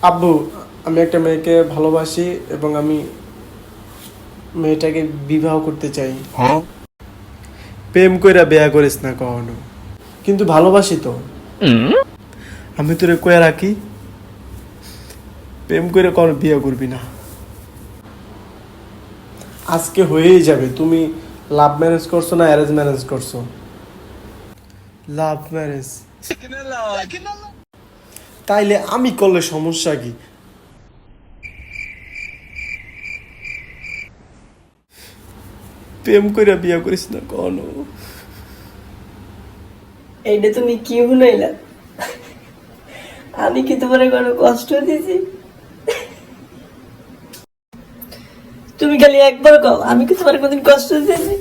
আব্বু, আমি একটা মেয়েকে ভালোবাসি এবং আমি মেয়েটাকে বিবাহ করতে চাই। প্রেম কইরা বিয়া করিস না কখনো, কিন্তু ভালোবাসি তো। আমি তোরে কয়ে রাখি, প্রেম করে কখনো বিয়ে করবি না। আজকে হয়েই যাবে। তুমি লাভ ম্যারেজ করছো না অ্যারেঞ্জ ম্যারেজ করছো? Love marriage. তাইলে আমি করলে সমস্যা কি? প্রেম কইরা বিয়া করিস না কখনো। এইটা তুমি কি শুনাইলা? আমি কি তোমার কোনো কষ্ট দিছি? তুমি খালি একবার কও, আমি কি তোমার কোনদিন কষ্ট দিয়েছি?